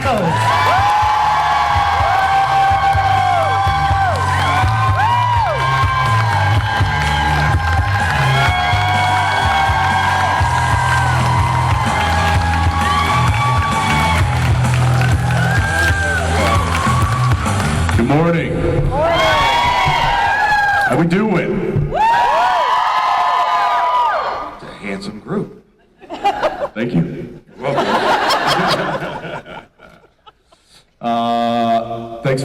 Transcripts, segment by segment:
tacos. Good morning. How we doing? It's a handsome group. Thank you. You're welcome. Thanks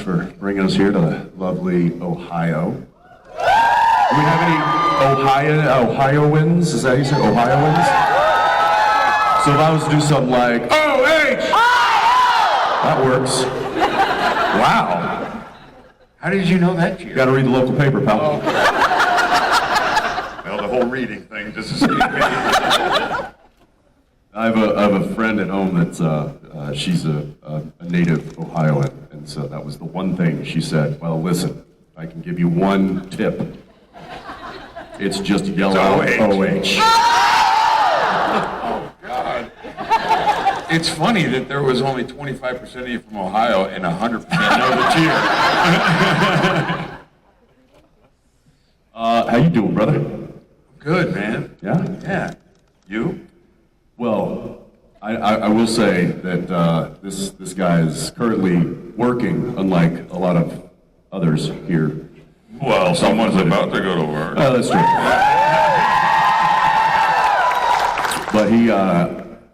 for bringing us here to lovely Ohio. Do we have any Ohioans? Is that how you say Ohioans? So if I was to do something like OH, that works. Wow. How did you know that, Gio? You got to read the local paper, pal. Well, the whole reading thing just escaped me. I have a friend at home that's she's a native Ohioan, and so that was the one thing she said. Well, listen, I can give you one tip. It's just yell out OH. Oh God! It's funny that there was only 25% of you from Ohio and 100% know the cheer. How you doing, brother? Good, man. Yeah? Yeah. You? Well, I will say that this guy is currently working, unlike a lot of others here. Well, someone's about to go to work. Oh, that's true. But he,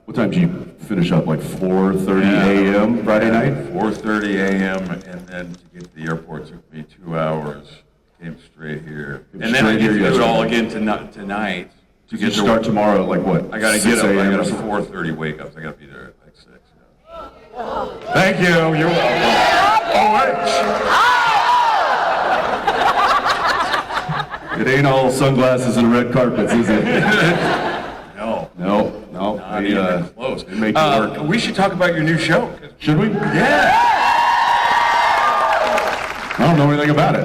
what time did you finish up? Like 4:30 a.m. Friday night? 4:30 a.m. and then to get to the airport took me 2 hours. Came straight here. And then I get to do it all again tonight. To get start tomorrow at like what? I gotta get up. I got a 4:30 wake up. So I gotta be there at like 6. Thank you. You're welcome. It ain't all sunglasses and red carpets, is it? No. Not even close. It make you work. We should talk about your new show. Should we? Yeah. I don't know anything about it.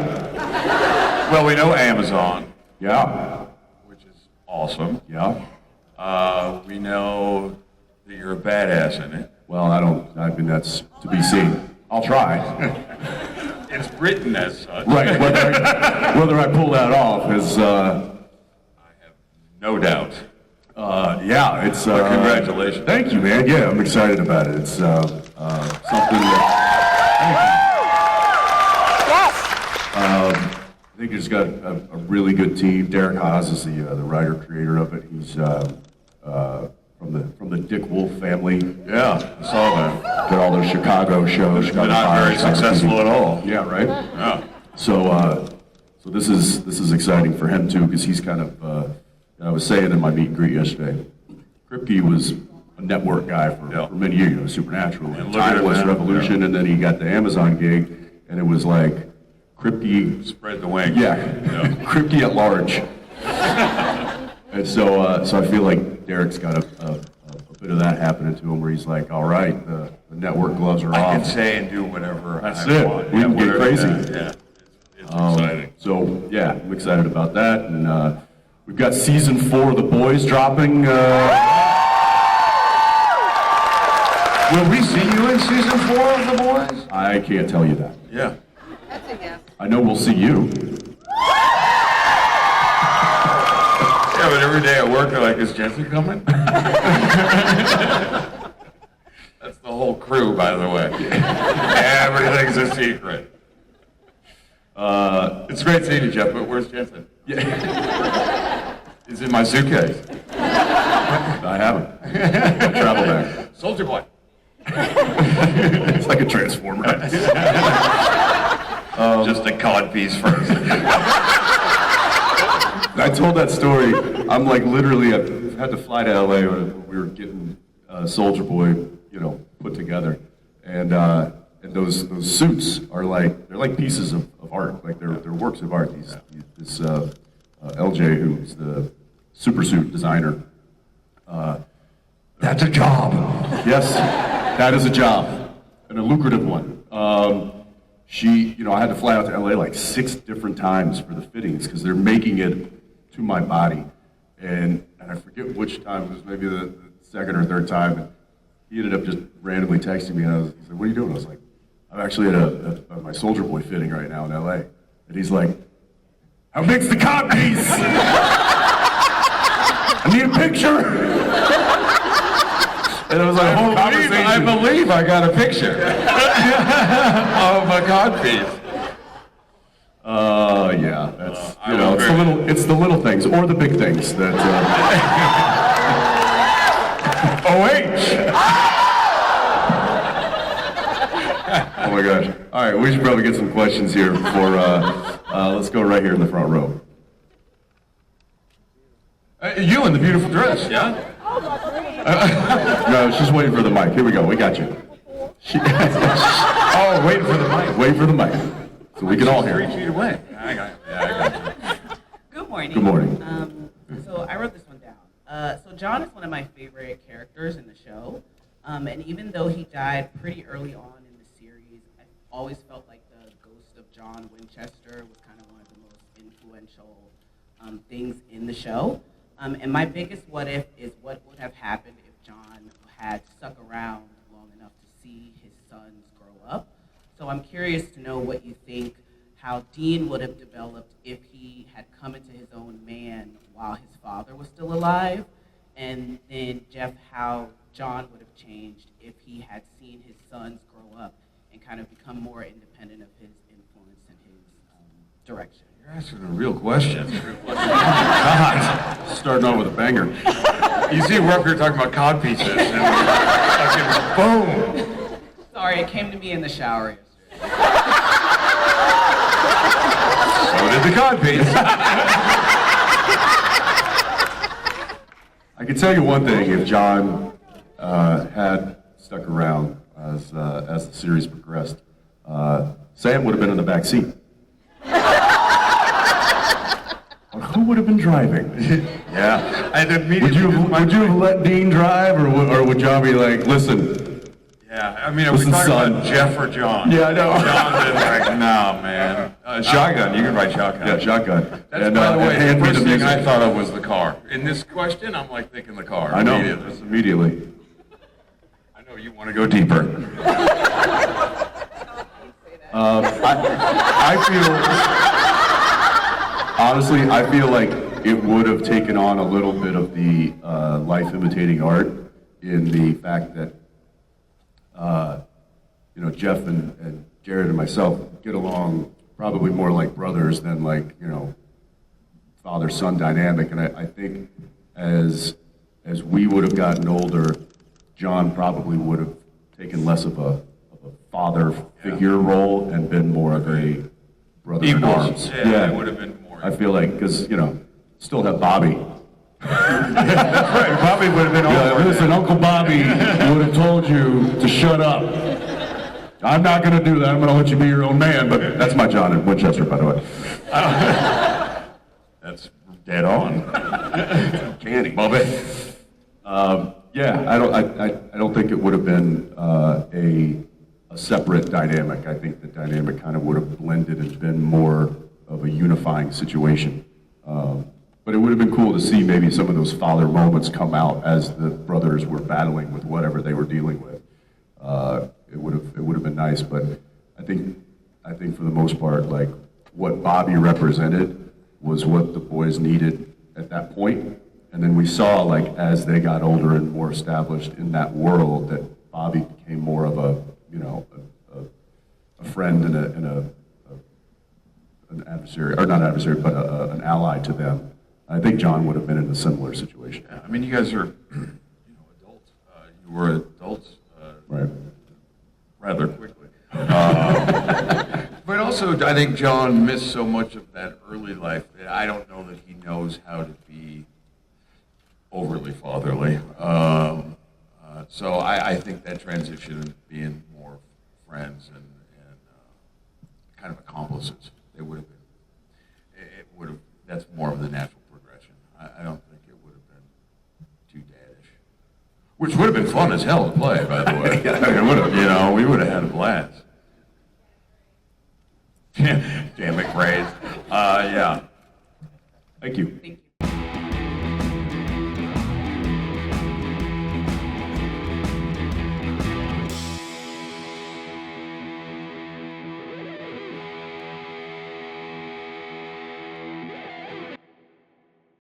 Well, we know Amazon. Yeah. Which is awesome. Yeah. We know that you're a badass in it. Well, I mean, that's to be seen. I'll try. It's written as such. Right. Whether I pull that off is. I have no doubt. Yeah, it's. Congratulations. Thank you, man. Yeah, I'm excited about it. It's something that. I think it's got a really good team. Derek Haas is the writer-creator of it. He's from the Dick Wolf family. Yeah, I saw that. Did all those Chicago shows. They're not very successful at all. Yeah, right. Yeah. So this is exciting for him too, because he's kind of. I was saying in my meet and greet yesterday, Kripke was a network guy for many years. Supernatural, and Timeless Revolution, and then he got the Amazon gig, and it was like. Kripke spread the wings. Yeah. Kripke at large. And so I feel like Derek's got a bit of that happening to him, where he's like, all right, the network gloves are off. I can say and do whatever I want. We can get crazy. Yeah, it's exciting. So yeah, I'm excited about that, and we've got season 4 of The Boys dropping. Will we see you in season 4 of The Boys? I can't tell you that. Yeah. That's a yes. I know we'll see you. Yeah, but every day at work they're like, is Jensen coming? That's the whole crew, by the way. Everything's a secret. It's great seeing you, Jeff, but where's Jensen? Yeah. He's in my suitcase. I haven't. Travel bag. Soldier boy. It's like a transformer. Just a cod piece first. I told that story. I'm like literally, I had to fly to LA when we were getting Soldier Boy, put together, and those suits are they're like pieces of art, like they're works of art. This LJ, who's the super suit designer. That's a job. Yes, that is a job, and a lucrative one. I had to fly out to LA like 6 different times for the fittings because they're making it to my body, and I forget which time. It was maybe the second or third time. he ended up just randomly texting me, and he's like, "What are you doing?" I was like, "I'm actually at my Soldier Boy fitting right now in LA." And he's like, "How big's the cod piece? I need a picture." And it was like a whole conversation. I believe I got a picture of a cod piece. Yeah, that's it's the little things or the big things that. OH. Oh my gosh! All right, we should probably get some questions here for. Let's go right here in the front row. You in the beautiful dress, yeah? No, she's waiting for the mic. Here we go. We got you. Oh, waiting for the mic. Waiting for the mic, so we can all hear. 3 feet away. I got you. Good morning. Good morning. So I wrote this one down. So John is one of my favorite characters in the show, and even though he died pretty early on in the series, I always felt like the ghost of John Winchester was kind of one of the most influential things in the show. And my biggest what if is what would have happened if John had stuck around long enough to see his sons grow up. So I'm curious to know what you think, how Dean would have developed if he had come into his own man while his father was still alive, and then Jeff, how John would have changed if he had seen his sons grow up and kind of become more independent of his influence and his direction. You're asking a real question. God, starting off with a banger. You see, we're up here talking about cod pieces, and fucking boom. Sorry, it came to me in the shower yesterday. So did the cod piece. I can tell you one thing: if John had stuck around as the series progressed, Sam would have been in the back seat. Who would have been driving? Yeah. I Would you have let Dean drive, or would John be like, "Listen"? Yeah, I mean, are we Listen, talking son. about Jeff or John? Yeah, I know. John's been like, no, man. Shotgun, you can write shotgun. Yeah, shotgun. That's, by the way, hand the me first thing music. I thought of was the car. In this question, I'm like thinking the car. I know. Immediately. Just immediately. I know you want to go deeper. Honestly, I feel like it would have taken on a little bit of the life imitating art in the fact that, Jeff and Jared and myself get along probably more like brothers than like, father-son dynamic. And I think as we would have gotten older, John probably would have taken less of a father figure role and been more of a brother in arms. Yeah, it would have been more. I feel like, because, still have Bobby. Right, Bobby would have been over. Listen, Uncle Bobby would have told you to shut up. I'm not going to do that. I'm going to let you be your own man. But that's my John in Winchester, by the way. That's dead on. Candy. Bobby. Yeah, I don't think it would have been a separate dynamic. I think the dynamic kind of would have blended and been more of a unifying situation. But it would have been cool to see maybe some of those father moments come out as the brothers were battling with whatever they were dealing with. It would have been nice, but I think for the most part, like what Bobby represented was what the boys needed at that point. And then we saw, like, as they got older and more established in that world, that Bobby became more of a friend and an adversary, or not adversary, but an ally to them. I think John would have been in a similar situation. Yeah, I mean, you guys are, adults. You were adults, Right. rather quickly. But also, I think John missed so much of that early life that I don't know that he knows how to be overly fatherly. So I think that transition of being more friends and kind of accomplices, it would have been, that's more of the natural progression. I don't think it would have been too daddish. Which would have been fun as hell to play, by the way. Yeah, it would have. We would have had a blast. Damn it, Graves. Yeah. Thank you. Thank you.